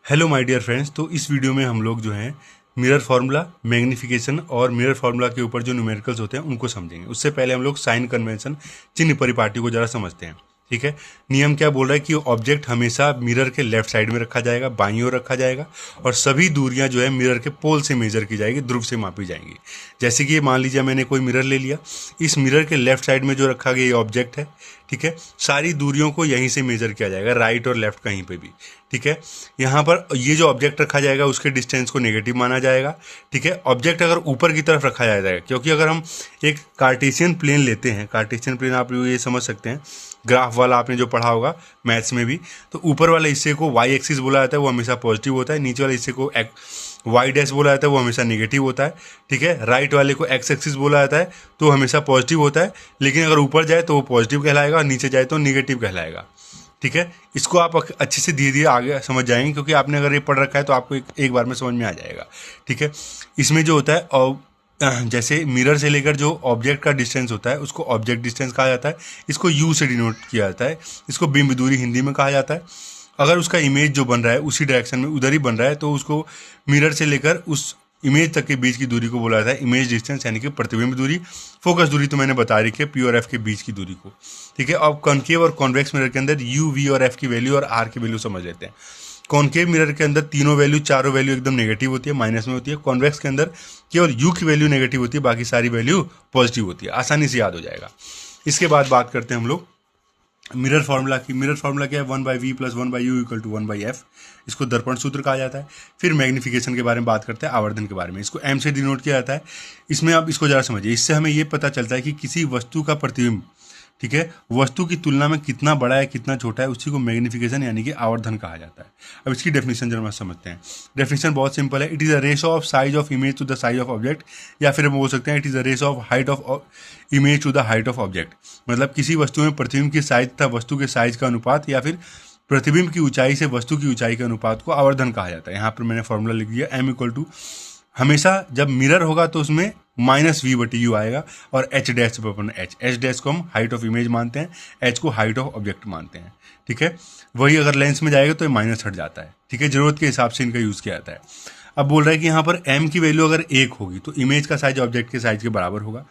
Hello my dear friends. तो इस video में हम लोग जो है मिरर फार्मूला, मैग्नीफिकेशन और मिरर फार्मूला के ऊपर जो न्यूमेरिकल्स होते हैं उनको समझेंगे। उससे पहले हम लोग साइन कन्वेंशन, चिन्ह परिपाटी को जरा समझते हैं। ठीक है, नियम क्या बोल रहा है कि ऑब्जेक्ट हमेशा मिरर के लेफ्ट साइड में रखा जाएगा, बाईं ओर रखा जाएगा और सभी दूरियां जो है मिरर के पोल से मेजर की जाएगी, ध्रुव से मापी जाएंगी। जैसे कि मान लीजिए मैंने कोई मिरर ले लिया, इस मिरर के लेफ्ट साइड में जो रखा गया ये ऑब्जेक्ट है। ठीक है, सारी दूरियों को यहीं से मेजर किया जाएगा, राइट और लेफ्ट कहीं पे भी। ठीक है, यहाँ पर ये जो ऑब्जेक्ट रखा जाएगा उसके डिस्टेंस को नेगेटिव माना जाएगा। ठीक है, ऑब्जेक्ट अगर ऊपर की तरफ रखा जाएगा, क्योंकि अगर हम एक कार्टेशियन प्लेन लेते हैं, कार्टेशियन प्लेन आप ये समझ सकते हैं, ग्राफ वाला आपने जो पढ़ा होगा मैथ्स में भी, तो ऊपर वाले हिस्से को वाई एक्सिस बोला जाता है, वो हमेशा पॉजिटिव होता है। नीचे वाले हिस्से को वाई डैश बोला जाता है, वो हमेशा नेगेटिव होता है। ठीक है, राइट वाले को एक्स एक्सिस बोला जाता है, तो हमेशा पॉजिटिव होता है। लेकिन अगर ऊपर जाए तो वो पॉजिटिव कहलाएगा और नीचे जाए तो नेगेटिव कहलाएगा। ठीक है, इसको आप अच्छे से धीरे धीरे आगे समझ जाएंगे, क्योंकि आपने अगर ये पढ़ रखा है तो आपको एक बार में समझ में आ जाएगा। ठीक है, इसमें जो होता है और जैसे मिरर से लेकर जो ऑब्जेक्ट का डिस्टेंस होता है उसको ऑब्जेक्ट डिस्टेंस कहा जाता है। इसको यू से डिनोट किया जाता है। इसको बिंब दूरी हिंदी में कहा जाता है। अगर उसका इमेज जो बन रहा है उसी डायरेक्शन में उधर ही बन रहा है तो उसको मिरर से लेकर उस इमेज तक के बीच की दूरी को बोला जाता है इमेज डिस्टेंस, यानी कि प्रतिबिंब दूरी। फोकस दूरी तो मैंने बता रखी है, पी और एफ के बीच की दूरी को। ठीक है, अब कॉन्केव और कॉन्वेक्स मिरर के अंदर यू, वी और एफ की वैल्यू और आर की वैल्यू समझ लेते हैं। कॉन्केव मिरर के अंदर तीनों वैल्यू, चारों वैल्यू एकदम नेगेटिव होती है, माइनस में होती है। कॉन्वेक्स के अंदर केवल यू की वैल्यू नेगेटिव होती है, बाकी सारी वैल्यू पॉजिटिव होती है। आसानी से याद हो जाएगा। इसके बाद बात करते हैं हम लोग मिरर फार्मूला की। मिरर फार्मूला क्या है? 1/v + 1/u = 1/f। इसको दर्पण सूत्र कहा जाता है। फिर मैग्नीफिकेशन के बारे में बात करते हैं, आवर्धन के बारे में। इसको m से डिनोट किया जाता है। इसमें आप इसको जरा समझिए। इससे हमें ये पता चलता है कि किसी वस्तु का प्रतिबिंब, ठीक है, वस्तु की तुलना में कितना बड़ा है कितना छोटा है, उसी को मैग्नीफिकेशन यानी कि आवर्धन कहा जाता है। अब इसकी डेफिनेशन जरा समझते हैं। डेफिनेशन बहुत सिंपल है। It is a ratio of size of image to the size of object, या फिर हम बोल सकते हैं it is a ratio of height of image to the height of object. मतलब किसी वस्तु में प्रतिबिंब की साइज तथा वस्तु के साइज का अनुपात, या फिर प्रतिबिंब की ऊंचाई से वस्तु की ऊंचाई के अनुपात को आवर्धन कहा जाता है। यहाँ पर मैंने फॉर्मूला लिख दिया, m = हमेशा जब मिरर होगा तो उसमें -v/u आएगा और h डैश अपन h डैश को हम हाइट ऑफ इमेज मानते हैं, h को हाइट ऑफ ऑब्जेक्ट मानते हैं। ठीक है, वही अगर लेंस में जाएगा तो ये माइनस हट जाता है। ठीक है, जरूरत के हिसाब से इनका यूज़ किया जाता है। अब बोल रहा है कि यहाँ पर m की वैल्यू अगर 1 होगी तो इमेज का साइज ऑब्जेक्ट के साइज के बराबर होगा।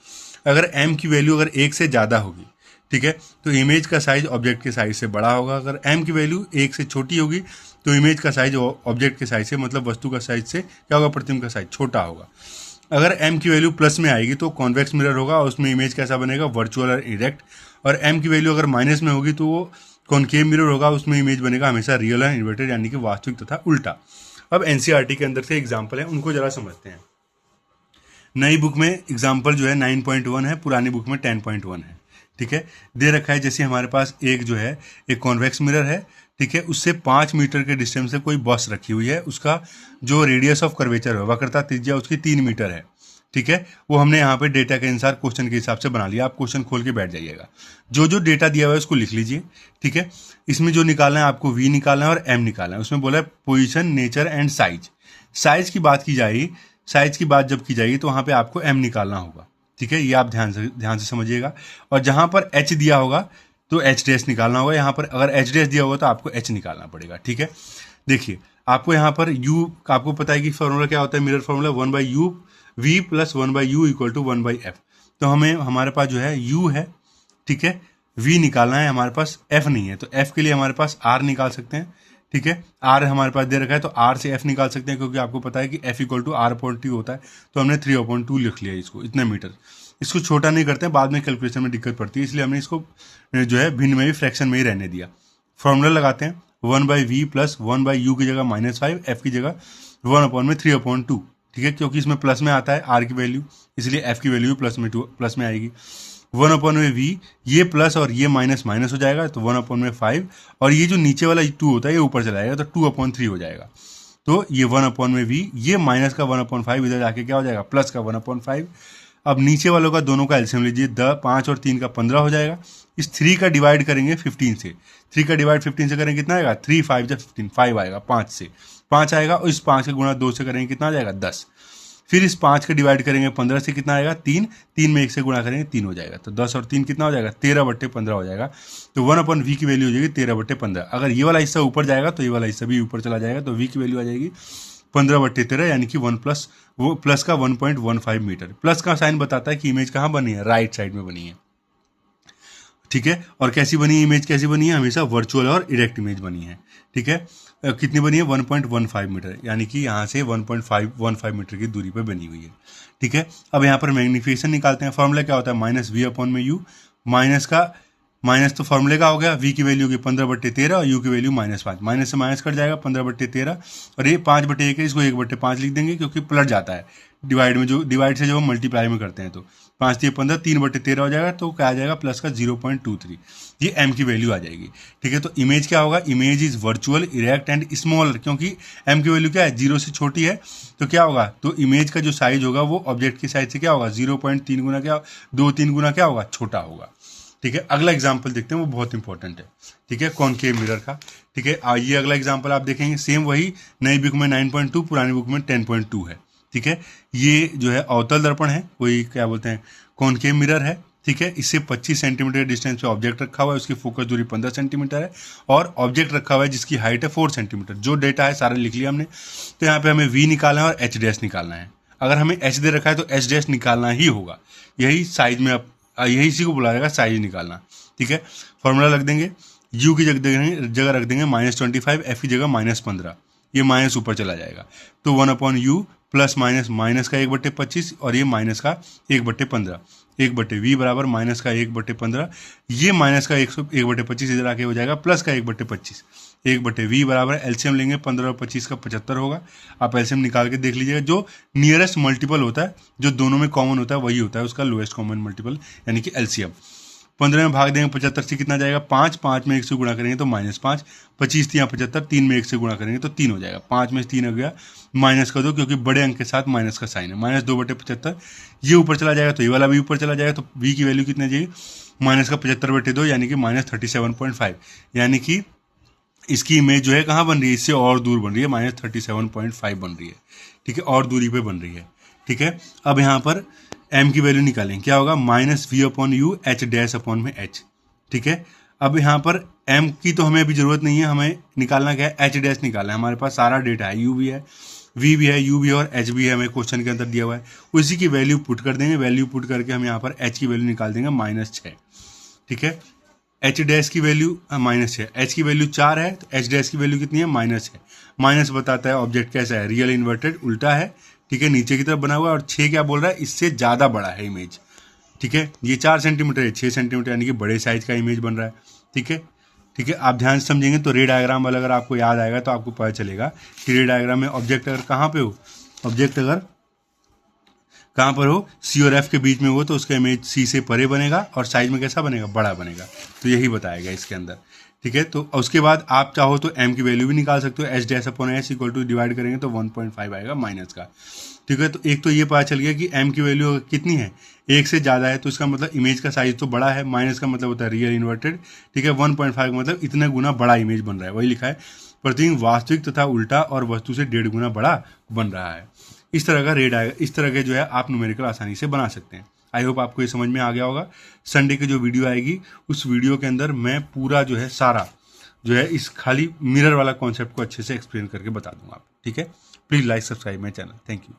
अगर m की वैल्यू अगर 1 से ज़्यादा होगी, ठीक है, तो इमेज का साइज ऑब्जेक्ट के साइज से बड़ा होगा। अगर m की वैल्यू 1 से छोटी होगी तो इमेज का साइज ऑब्जेक्ट के साइज से, मतलब वस्तु का साइज से क्या होगा, प्रतिबिंब का साइज छोटा होगा। अगर m की वैल्यू प्लस में आएगी तो कॉन्वेक्स मिरर होगा और उसमें इमेज कैसा बनेगा, वर्चुअल और इरेक्ट। और m की वैल्यू अगर माइनस में होगी तो वो कॉन्केव मिरर होगा, उसमें इमेज बनेगा हमेशा रियल एंड इन्वर्टेड, यानी कि वास्तविक तथा उल्टा। अब एनसीईआरटी के अंदर से एग्जाम्पल है, उनको जरा समझते हैं। नई बुक में एग्जाम्पल जो है 9.1 है, पुरानी बुक में 10.1 है। ठीक है, दे रखा है जैसे हमारे पास एक जो है एक कॉन्वेक्स मिरर है। ठीक है, उससे 5 मीटर के डिस्टेंस से कोई बॉक्स रखी हुई है। उसका जो रेडियस ऑफ कर्वेचर है, वक्रता त्रिज्या उसकी 3 मीटर है। ठीक है, वो हमने यहाँ पे डेटा के अनुसार क्वेश्चन के हिसाब से बना लिया। आप क्वेश्चन खोल के बैठ जाइएगा, जो जो डेटा दिया हुआ है उसको लिख लीजिए। ठीक है, इसमें जो निकालना है आपको v निकालना है और m निकालना है। उसमें बोला है position, nature and size. Size की बात की जाएगी, साइज की बात जब की जाएगी तो वहाँ पे आपको m निकालना होगा। ठीक है, ये आप ध्यान से समझिएगा। और जहाँ पर h दिया होगा तो h डैश निकालना होगा। यहाँ पर अगर h डैश दिया होगा तो आपको h निकालना पड़ेगा। ठीक है, देखिए आपको यहाँ पर u, आपको पता है कि फॉर्मूला क्या होता है, mirror formula 1/u v + 1/u = 1/f। तो हमें हमारे पास जो है u है, ठीक है, v निकालना है, हमारे पास f नहीं है, तो f के लिए हमारे पास r निकाल सकते हैं। ठीक है, r हमारे पास दे रखा है तो r से f निकाल सकते हैं, क्योंकि आपको पता है कि f = r/t होता है। तो हमने 3/2 लिख लिया इसको, इतने मीटर। इसको छोटा नहीं करते हैं, बाद में कैलकुलेशन में दिक्कत पड़ती है, इसलिए हमने इसको जो है भिन्न में भी फ्रैक्शन में ही रहने दिया। फॉर्मूला लगाते हैं, 1/v + 1/u की जगह -5, f की जगह 1/3/2। ठीक है, क्योंकि इसमें प्लस में आता है r की वैल्यू, इसलिए f की वैल्यू प्लस में आएगी। 1/v, ये प्लस और ये माइनस माइनस हो जाएगा तो 1/5, और ये जो नीचे वाला 2 होता है ये ऊपर चला जाएगा तो 2/3 हो जाएगा। तो ये 1/v, ये माइनस का 1/5 इधर जाके क्या हो जाएगा, प्लस का 1/5। अब नीचे वालों का दोनों का एलसीएम लीजिए, 5 और 3 का 15 हो जाएगा। इस 3 का डिवाइड करेंगे 15 से, 3 का डिवाइड 15 से करेंगे कितना आएगा, 3 5 15, 5 आएगा, 5 से 5 आएगा, और इस 5 का गुणा 2 से करेंगे कितना आ जाएगा, 10। फिर इस 5 का डिवाइड करेंगे 15 से, कितना आएगा 3, 3 में 1 से गुणा करेंगे 3 हो जाएगा, तो 10 और 3 कितना हो जाएगा 13/15 हो जाएगा। तो 1/v की वैल्यू हो जाएगी 13/15। अगर ये वाला हिस्सा ऊपर जाएगा तो ये वाला हिस्सा भी ऊपर चला जाएगा, तो v की वैल्यू आ जाएगी 15/13, यानी कि 1 प्लस वो प्लस का 1.15 मीटर। प्लस का साइन बताता है कि इमेज कहाँ बनी है, राइट साइड में बनी है, ठीक है। और कैसी बनी है इमेज, कैसी बनी है, हमेशा वर्चुअल और इरेक्ट इमेज बनी है, ठीक है। कितनी बनी है 1.15 मीटर, यानी कि यहाँ से 1.515 मीटर की दूरी पर बनी हुई है, ठीक है। अब यहाँ पर मैग्नीफिकेशन निकालते हैं। फॉर्मूला क्या होता है, -v/u, माइनस तो फॉर्मूले का हो गया, v की वैल्यू होगी 15/13 और u की वैल्यू -5, माइनस से माइनस कट जाएगा 15/13, और ये 5/1 है, इसको 1/5 लिख देंगे क्योंकि पलट जाता है डिवाइड में, जो डिवाइड से जब हम मल्टीप्लाई में करते हैं तो 5 × 15 3/13 हो जाएगा, तो क्या आ जाएगा प्लस का 0.23, ये m की वैल्यू आ जाएगी, ठीक है। तो इमेज क्या होगा, image is virtual, erect and smaller, क्योंकि m की वैल्यू क्या है 0 से छोटी है, तो क्या होगा, तो इमेज का जो साइज होगा वो ऑब्जेक्ट की साइज से क्या होगा 0.3 गुना क्या 2-3 गुना क्या होगा छोटा होगा, ठीक है। अगला एग्जाम्पल देखते हैं, वो बहुत इंपॉर्टेंट है, ठीक है, कॉनकेव मिरर का, ठीक है। ये अगला एग्जाम्पल आप देखेंगे, सेम वही, नई बुक में 9.2, पुरानी बुक में 10.2 है, ठीक है। ये जो है अवतल दर्पण है, वही क्या बोलते हैं कॉनकेव मिरर है, ठीक है। इससे 25 सेंटीमीटर डिस्टेंस पे ऑब्जेक्ट रखा हुआ है, उसकी फोकस दूरी 15 सेंटीमीटर है, और ऑब्जेक्ट रखा हुआ है जिसकी हाइट है 4 सेंटीमीटर। जो डेटा है सारा लिख लिया हमने। तो यहाँ पे हमें v निकालना है और h डैश निकालना है। अगर हमें h दे रखा है तो h डैश निकालना ही होगा, यही साइज में यही इसी को बुलाएगा साइज निकालना, ठीक है। फॉर्मूला रख देंगे, u की जगह रख देंगे -25, f की जगह -15, ये माइनस ऊपर चला जाएगा, तो 1/u प्लस माइनस का 1/25 और ये माइनस का 1/15, 1/v बराबर माइनस का 1/15, ये माइनस का 1/25 इधर आके हो जाएगा प्लस का 1/25, 1/v बराबर एलसीएम लेंगे 15 और 25 का 75 होगा। आप एलसीएम निकाल के देख लीजिएगा, जो नियरेस्ट मल्टीपल होता है, जो दोनों में कॉमन होता है वही होता है उसका लोएस्ट कॉमन मल्टीपल, यानी कि एलसीएम। 15 में भाग देंगे 75 से, कितना जाएगा 5, 5 में 1 से गुणा करेंगे तो -5, 25 या 75, 3 में 1 से गुणा करेंगे तो 3 हो जाएगा, 5 में 3 हो गया, माइनस कर दो क्योंकि बड़े अंक के साथ माइनस का साइन है, -2/75, ये ऊपर चला जाएगा तो ये वाला भी ऊपर चला जाएगा, तो v की वैल्यू कितनी जाएगी माइनस का 75/2, यानी कि -37.5, यानी कि इसकी इमेज जो है कहाँ बन रही है, इससे और दूर बन रही है, -37.5 बन रही है, ठीक है, और दूरी पे बन रही है, ठीक है। अब यहाँ पर m की वैल्यू निकालें, क्या होगा -v/u h डैश अपॉन में h, ठीक है। अब यहाँ पर m की तो हमें अभी जरूरत नहीं है, हमें निकालना क्या है h डैश निकालना है। हमारे पास सारा डेटा है, u भी है, v भी है, u भी है और h भी है, हमें क्वेश्चन के अंदर दिया हुआ है, उसी की वैल्यू पुट कर देंगे। वैल्यू पुट करके हम यहाँ पर h की वैल्यू निकाल देंगे -6, ठीक है। h डैश की वैल्यू -6, h की वैल्यू 4 है, तो h डैश की वैल्यू कितनी है -6, माइनस बताता है ऑब्जेक्ट कैसा है, रियल इन्वर्टेड उल्टा है, ठीक है, नीचे की तरफ बना हुआ है, और 6 क्या बोल रहा है, इससे ज़्यादा बड़ा है इमेज, ठीक है। ये 4 सेंटीमीटर है, 6 सेंटीमीटर, यानी कि बड़े साइज का इमेज बन रहा है, ठीक है, ठीक है। आप ध्यान से समझेंगे तो रे डायग्राम वाला अगर आपको याद आएगा तो आपको पता चलेगा कि रे डायग्राम में ऑब्जेक्ट अगर कहाँ पे हो, ऑब्जेक्ट अगर कहाँ पर हो, सी और एफ के बीच में हो, तो उसका इमेज सी से परे बनेगा और साइज में कैसा बनेगा, बड़ा बनेगा, तो यही बताएगा इसके अंदर, ठीक है। तो उसके बाद आप चाहो तो m की वैल्यू भी निकाल सकते हो, h dash upon h equal to divide करेंगे तो 1.5 आएगा माइनस का, ठीक है। तो एक तो ये पता चल गया कि m की वैल्यू कितनी है, 1 से ज़्यादा है, तो इसका मतलब इमेज का साइज तो बड़ा है, माइनस का मतलब होता है रियल इन्वर्टेड, ठीक है। 1.5 का मतलब इतने गुना बड़ा इमेज बन रहा है, वही लिखा है, प्रतिबिंब वास्तविक तथा उल्टा और वस्तु से 1.5 गुना बड़ा बन रहा है। इस तरह का रेड आएगा, इस तरह के जो है आप न्यूमेरिकल आसानी से बना सकते हैं। आई होप आपको ये समझ में आ गया होगा। संडे की जो वीडियो आएगी उस वीडियो के अंदर मैं पूरा जो है सारा जो है इस खाली मिरर वाला कॉन्सेप्ट को अच्छे से एक्सप्लेन करके बता दूंगा आप, ठीक है। Please like subscribe my channel, thank you.